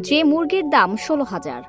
যে মুরগির দাম 16,000।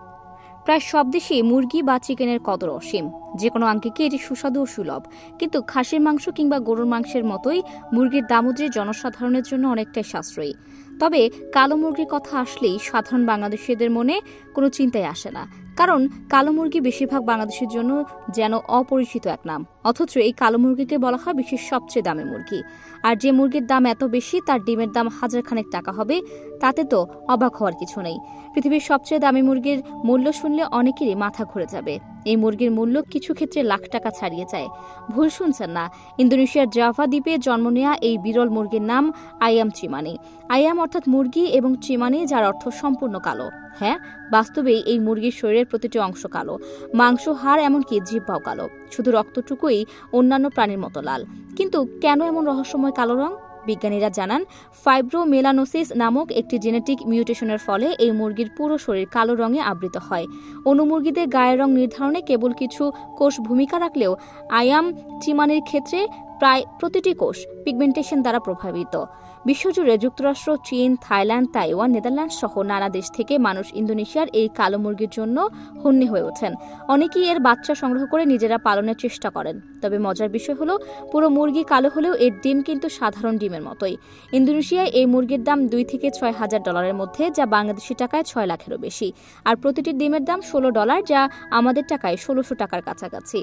প্রায় সব দেশেই মুরগি বা চিকেনের কদর অসীম। যে কোনো আঙ্গিকে এটি সুস্বাদু ও সুলভ, কিন্তু খাসির মাংস কিংবা গরুর মাংসের মতোই মুরগির দামও যে জনসাধারণের জন্য অনেকটাই সাশ্রয়ী। তবে কালো মুরগির কথা আসলেই সাধারণ বাংলাদেশিদের মনে কোনো চিন্তাই আসে না, কারণ কালো মুরগি বেশিরভাগ বাংলাদেশের জন্য যেন অপরিচিত এক নাম। অথচ এই কালো মুরগিকে বলা হয় বিশ্বের সবচেয়ে দামি মুরগি। আর যে মুরগির দাম এত বেশি তার ডিমের দাম হাজারখানেক টাকা হবে, তাতে তো অবাক হওয়ার কিছু নেই। পৃথিবীর সবচেয়ে দামি মুরগির মূল্য শুনলে অনেকেরই মাথা ঘুরে যাবে। এই মুরগির মূল্য কিছু ক্ষেত্রে লাখ টাকা ছাড়িয়ে যায়। ভুল শুনছেন না, ইন্দোনেশিয়ার জাভা দ্বীপে জন্ম নেওয়া এই বিরল মুরগির নাম আইয়াম চিমানি। আইয়াম অর্থাৎ মুরগি এবং চিমানি, যার অর্থ সম্পূর্ণ কালো। হ্যাঁ, বাস্তবেই এই মুরগির শরীরের প্রতিটি অংশ কালো, মাংস, হাড়, এমনকি জিহ্বাও কালো। শুধু রক্তটুকুই অন্যান্য প্রাণীর মতো লাল। কিন্তু কেন এমন রহস্যময় কালো রং? বিজ্ঞানীরা জানান, ফাইব্রোমেলানোসিস নামক একটি জেনেটিক মিউটেশনের ফলে এই মুরগির পুরো শরীর কালো রঙে আবৃত হয়। অন্য মুরগিদের গায়ের রং নির্ধারণে কেবল কিছু কোষ ভূমিকা রাখলেও আইয়াম চিমানির ক্ষেত্রে প্রায় প্রতিটি কোষ পিগমেন্টেশন দ্বারা প্রভাবিত। বিশ্বজুড়ে যুক্তরাষ্ট্র, চীন, থাইল্যান্ড, তাইওয়ান, নেদারল্যান্ড সহ নানা দেশ থেকে মানুষ ইন্দোনেশিয়ার এই কালো মুরগির জন্য হন্যে হয়ে ওঠেন। অনেকেই এর বাচ্চা সংগ্রহ করে নিজেরা পালনের চেষ্টা করেন। তবে মজার বিষয় হলো, পুরো মুরগি কালো হলেও এর ডিম কিন্তু সাধারণ ডিমের মতোই। ইন্দোনেশিয়ায় এই মুরগির দাম $2,000 থেকে $6,000 মধ্যে, যা বাংলাদেশি টাকায় 6 লাখেরও বেশি। আর প্রতিটি ডিমের দাম $16, যা আমাদের টাকায় 1600 টাকার কাছাকাছি।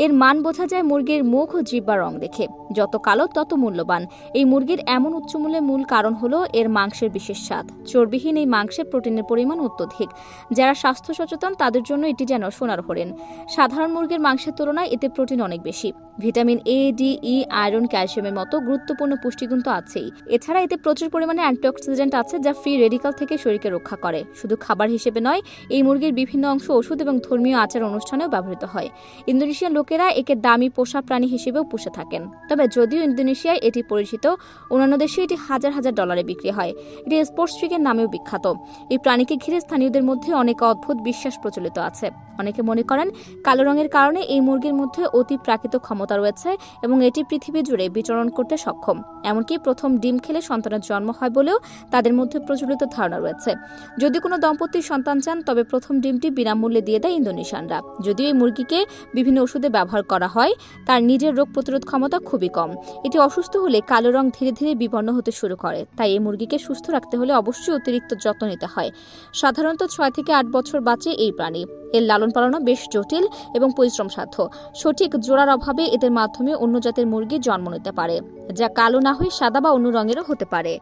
এর মান বোঝা যায় মুরগির মুখ ও জিহ্বার রং দেখে। যত কালো তত মূল্যবান। এই মুরগির এমন উচ্চমূল্যের মূল কারণ হলো এর মাংসের বিশেষ স্বাদ। চর্বিহীন এই মাংসে প্রোটিনের পরিমাণ অত্যধিক। যারা স্বাস্থ্য সচেতন তাদের জন্য এটি যেন সোনার হরিণ। সাধারণ মুরগির মাংসের তুলনায় এতে প্রোটিন অনেক বেশি। Vitamin A, D, E, iron, ক্যালসিয়ামের মতো গুরুত্বপূর্ণ পুষ্টিগুণ তো আছেই। এছাড়া এতে প্রচুর পরিমাণে অ্যান্টিঅক্সিডেন্ট আছে, যা ফ্রি রেডিকাল থেকে শরীরকে রক্ষা করে। শুধু খাবার হিসেবে নয়, এই মুরগির বিভিন্ন অংশ ওষুধ এবং ধর্মীয় আচার অনুষ্ঠানেও ব্যবহৃত হয়। ইন্দোনেশিয়ার লোকেরা একে দামি পোষা প্রাণী হিসেবেও পুষে থাকেন। তবে যদিও ইন্দোনেশিয়ায় এটি পরিচিত, অন্যান্য দেশে এটি হাজার হাজার ডলারে বিক্রি হয়। এটি স্পোর্টস চিকেন নামেও বিখ্যাত। এই প্রাণীকে ঘিরে স্থানীয়দের মধ্যে অনেক অদ্ভুত বিশ্বাস প্রচলিত আছে। অনেকে মনে করেন কালো রঙের কারণে এই মুরগির মধ্যে অতি প্রাকৃত ক্ষমতা রয়েছে এবং এটি পৃথিবী জুড়ে বিচরণ করতে সক্ষম। এমনকি প্রথম ডিম খেলে সন্তানের জন্ম হয় বলেও তাদের মধ্যে প্রচলিত ধারণা রয়েছে। যদি কোনো দম্পতির সন্তান চান, তবে প্রথম ডিমটি বিনামূল্যে দিয়ে দেয় ইন্দোনেশিয়ানরা। যদিও এই মুরগিকে বিভিন্ন ওষুধে ব্যবহার করা হয়, তার নিজের রোগ প্রতিরোধ ক্ষমতা খুবই কম। এটি অসুস্থ হলে কালো রং ধীরে ধীরে বিবর্ণ হতে শুরু করে। তাই এই মুরগিকে সুস্থ রাখতে হলে অবশ্যই অতিরিক্ত যত্ন নিতে হয়। সাধারণত 6 থেকে 8 বছর বাঁচে এই প্রাণী। এর লালন পালনও বেশ জটিল এবং পরিশ্রম সাধ্য। সঠিক জোড়ার অভাবে এদের মাধ্যমে অন্য জাতের মুরগি জন্ম নিতে পারে, যা কালো না হয়ে সাদা বা অন্য রঙেরও হতে পারে।